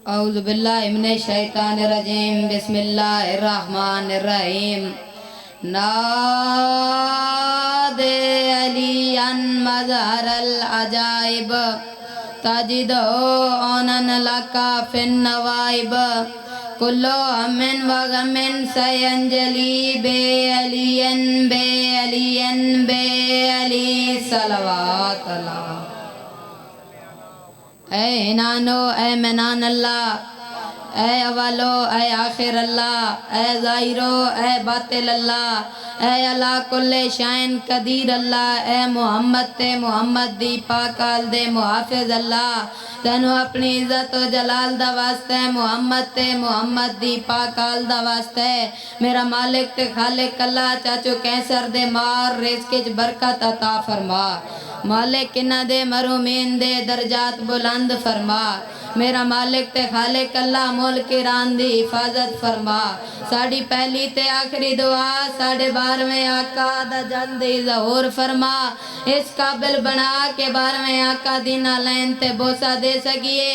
اعوذ باللہ من الشیطان الرجیم بسم اللہ الرحمن الرحیم نادے علی مظہر العجائب تجدو اونن لکا فی النوائب کلو امن وغمن سینجلی بے علی صلوات اللہ۔ اے انانو اے منان اللہ، اے اولو اے آخر اللہ، اے ظاہرو اے باطل اللہ، اے اللہ کل شائن قدیر اللہ، اے محمد تے محمد دی پاکال دے محافظ اللہ، تینو اپنی عزت و جلال دا واسطے محمد تے محمد دی پاکال دا واسطے میرا مالک تے خالق اللہ چاچو کینسر دے مار رزق وچ برکت عطا فرما، مالک انہ دے مرومین دے درجات بلند فرما، میرا مالک تے خالق اللہ ملک ایران دی حفاظت فرما، ساڑی پہلی تے آخری دعا ساڑے 12ویں آقا دا جلد ہی ظہور فرما، اس قابل بنا کے 12ویں آقا دینا لین تے بوسہ دے سکیے،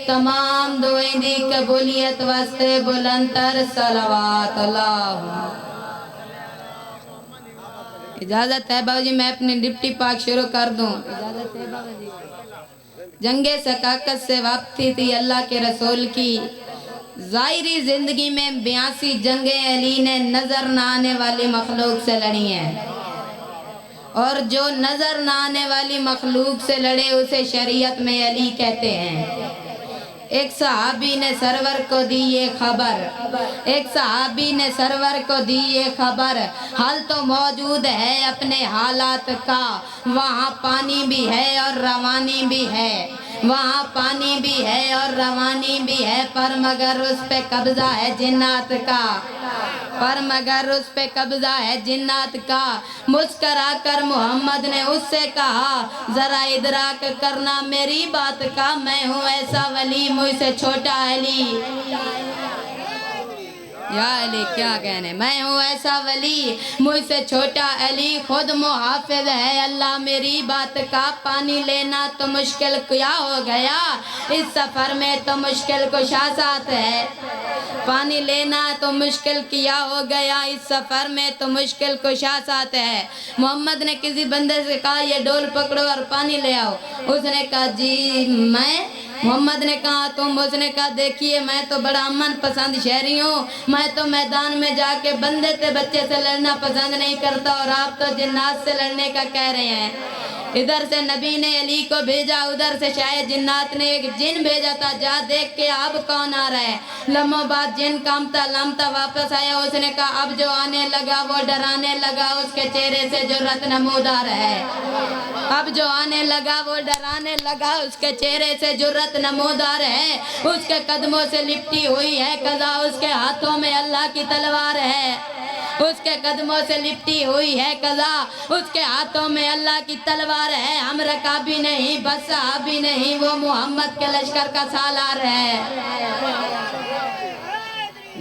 تمام دعائیں دی قبولیت واسطے بلند تر صلوات اللہ۔ اجازت ہے بابا جی میں اپنی ڈپٹی پاک شروع کر دوں؟ اجازت ہے بابا جی؟ جنگ سکاکت سے واپسی تھی اللہ کے رسول کی، ظاہری زندگی میں 82 جنگیں علی نے نظر نہ آنے والی مخلوق سے لڑی ہیں، اور جو نظر نہ آنے والی مخلوق سے لڑے اسے شریعت میں علی کہتے ہیں۔ ایک صحابی نے سرور کو دی یہ خبر، ایک صحابی نے سرور کو دی یہ خبر، حال تو موجود ہے اپنے حالات کا، وہاں پانی بھی ہے اور روانی بھی ہے، وہاں پانی بھی ہے اور روانی بھی ہے، پر مگر اس پہ قبضہ ہے جنات کا، پر مگر اس پہ قبضہ ہے جنات کا۔ مسکرا کر محمد نے اس سے کہا ذرا ادراک کرنا میری بات کا، میں ہوں ایسا ولی مجھ سے چھوٹا علی، یا علی کیا کہنے، میں ہوں ایسا ولی مجھ سے چھوٹا علی، خود محافظ ہے اللہ میری بات کا، پانی لینا تو مشکل کیا ہو گیا، اس سفر میں تو مشکل کشا ساتھ ہے، پانی لینا تو مشکل کیا ہو گیا، اس سفر میں تو مشکل کشا ساتھ ہے۔ محمد نے کسی بندے سے کہا یہ ڈول پکڑو اور پانی لے آؤ، اس نے کہا جی میں، محمد نے کہا تم، اس نے کہا دیکھیے میں تو بڑا امن پسند شہری ہوں، میں تو میدان میں جا کے بندے تے بچے سے لڑنا پسند نہیں کرتا، اور آپ تو جنات سے لڑنے کا کہہ رہے ہیں۔ ادھر سے نبی نے علی کو بھیجا، ادھر سے شاید جنات نے ایک جن بھیجا تھا، جا دیکھ کے اب کون آ رہا ہے، لمحوں بعد جن کامتا لامتا واپس آیا، اس نے کہا اب جو آنے لگا وہ ڈرانے لگا، اس کے چہرے سے جرأت نمودار ہے، اب جو آنے لگا وہ ڈرانے لگا، اس کے چہرے سے جرأت نمودار ہے، اس کے قدموں سے لپٹی ہوئی ہے قضا، اس کے ہاتھوں میں اللہ کی تلوار ہے، اس کے قدموں سے لپٹی ہوئی ہے قضا، اس کے ہاتھوں میں اللہ کی تلوار ہے، ہم رکابی نہیں بس صحابی نہیں، وہ محمد کے لشکر کا سالار ہے،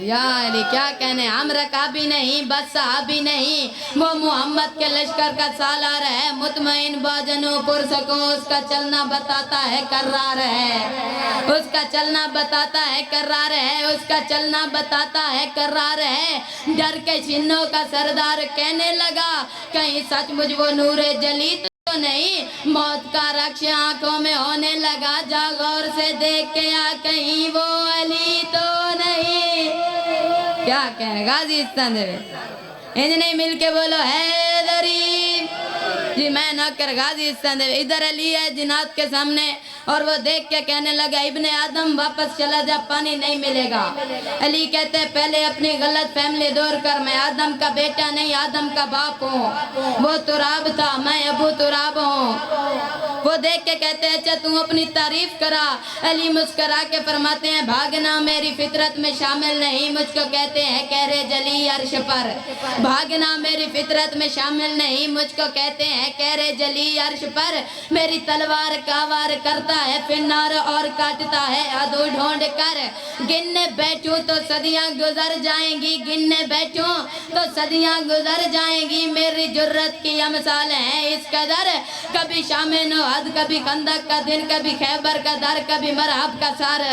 یا علی کیا کہنے، ہم رکابی نہیں بس صحابی نہیں، وہ محمد کے لشکر کا سالار ہے، مطمئن باجنوں پرسکوں، اس کا چلنا بتاتا ہے کرار ہے، اس کا چلنا بتاتا ہے کرار ہے، اس کا چلنا بتاتا ہے کرار ہے، ڈر کے شنوں کا سردار کہنے لگا کہیں سچ مجھ وہ نور جلی تو نہیں، موت کا رکش آنکھوں میں ہونے لگا، جا غور سے دیکھ کے آ کہیں وہ علی تو نہیں، کیا کہنے غازی استندر انجنیں مل کے بولو حیدری، جی میں نوکر غازی استندر، ادھر علی ہے جنات کے سامنے، اور وہ دیکھ کے کہنے لگا ابن آدم واپس چلا جا پانی نہیں ملے گا، علی کہتے پہلے اپنی غلط فہمی دور کر، میں آدم کا بیٹا نہیں آدم کا باپ ہوں، وہ تراب تھا میں ابو تراب ہوں، وہ دیکھ کے کہتے ہیں اچھا تو اپنی تعریف کرا۔ علی مسکرا کے فرماتے ہیں بھاگنا میری فطرت میں شامل نہیں، مجھ کو کہتے ہیں کہرے جلی عرش پر۔ بھاگنا میری فطرت میں شامل نہیں، مجھ کو کہتے ہیں کہرے جلی عرش پر۔ میری تلوار کاوار کرتا ہے فنار اور کاٹتا ہے عدو ڈھونڈ کر۔ گننے بیٹھوں تو صدیاں گزر جائیں گی، گننے بیٹھوں تو صدیاں گزر جائیں گی، میری جرت کی امثال ہیں اس قدر۔ کبھی شام نوحد، کبھی خندق کا دن، کبھی خیبر کا در، کبھی مرحب کا سر۔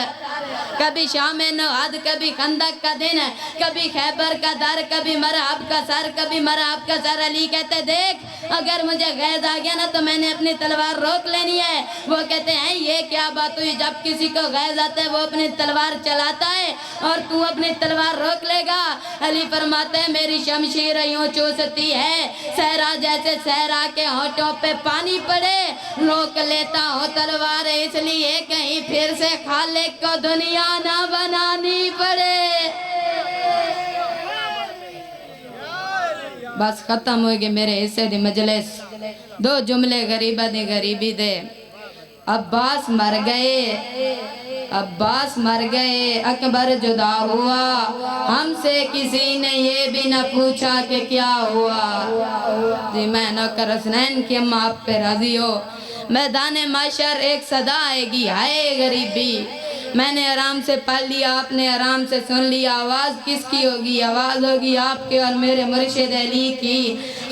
کبھی شام نوحد، کبھی خندق کا دن، کبھی خیبر کا در، کبھی مرحب کا سر، کبھی مرحب کا سر۔ علی کہتے دیکھ اگر مجھے غیظ آ گیا نا تو میں نے اپنی تلوار روک لینی ہے۔ وہ کہتے ہیں یہ کیا بات ہوئی، جب کسی کو غیظ آتا ہے وہ اپنی تلوار چلاتا ہے اور تو اپنی تلوار روک لے گا۔ علی فرماتے ہیں میری شمشیر یوں چوستی ہے صحرا جیسے صحرا کے ہونٹوں پہ پانی پڑے، روک لیتا ہوں تلوار اس لیے کہیں پھر سے خالق کو دنیا نہ بنانی پڑے۔ بس ختم ہوئے گے میرے حصے دی مجلس۔ دو جملے غریبہ دی غریبی دے۔ عباس مر گئے، عباس مر گئے، اکبر جدا ہوا، ہم سے کسی نے یہ بھی نہ پوچھا کہ کیا ہوا۔ جی میں نوکر حسنین کی اماں آپ پہ راضی ہو۔ میدان معاشر ایک صدا آئے گی، ہائے غریبی۔ میں نے آرام سے پڑھ لیا، آپ نے آرام سے سن لیا۔ آواز کس کی ہوگی؟ آواز ہوگی آپ کے اور میرے مرشد علی کی۔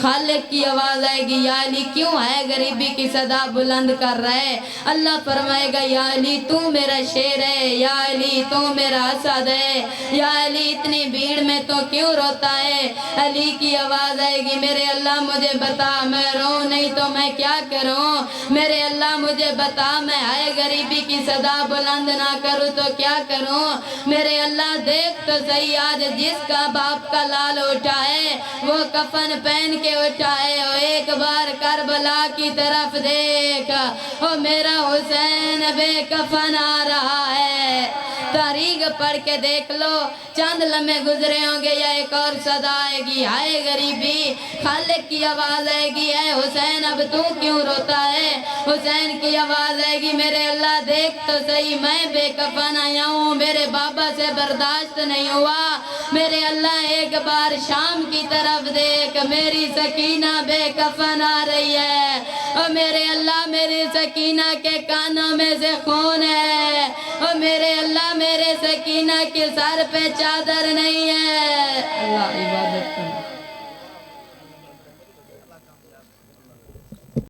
خالق کی آواز آئے گی یا علی کیوں ہے غریبی کی صدا بلند کر رہے؟ اللہ فرمائے گا یا علی تو میرا شیر ہے، یا علی تو میرا اسد ہے، یا علی اتنی بھیڑ میں تو کیوں روتا ہے؟ علی کی آواز آئے گی میرے اللہ مجھے بتا، میں رو نہیں تو میں کیا کروں؟ میرے اللہ مجھے بتا، میں ہائے غریبی کی صدا بلند نہ کروں تو کیا کروں؟ میرے اللہ دیکھ تو صحیح آج جس کا باپ کا لال اٹھا ہے وہ کفن پہن کے اٹھا ہے، او ایک بار کربلا کی طرف دیکھ، او میرا حسین بے کفن آ رہا ہے۔ تاریخ پڑھ کے دیکھ لو، چند لمحے گزرے ہوں گے یا ایک اور صدا آئے گی، ہائے غریبی۔ خالق کی آواز آئے گی اے حسین اب تو کیوں روتا ہے؟ حسین کی آواز آئے گی میرے اللہ دیکھ تو صحیح میں بے کفن آیا ہوں، میرے بابا سے برداشت نہیں ہوا۔ میرے اللہ ایک بار شام کی طرف دیکھ، میری سکینہ بے کفن آ رہی ہے، اور میرے اللہ میری سکینہ کے کانوں میں سے خون ہے، اور میرے اللہ میرے سکینہ کے سر پہ چادر نہیں ہے۔ اللہ عبادت کریں۔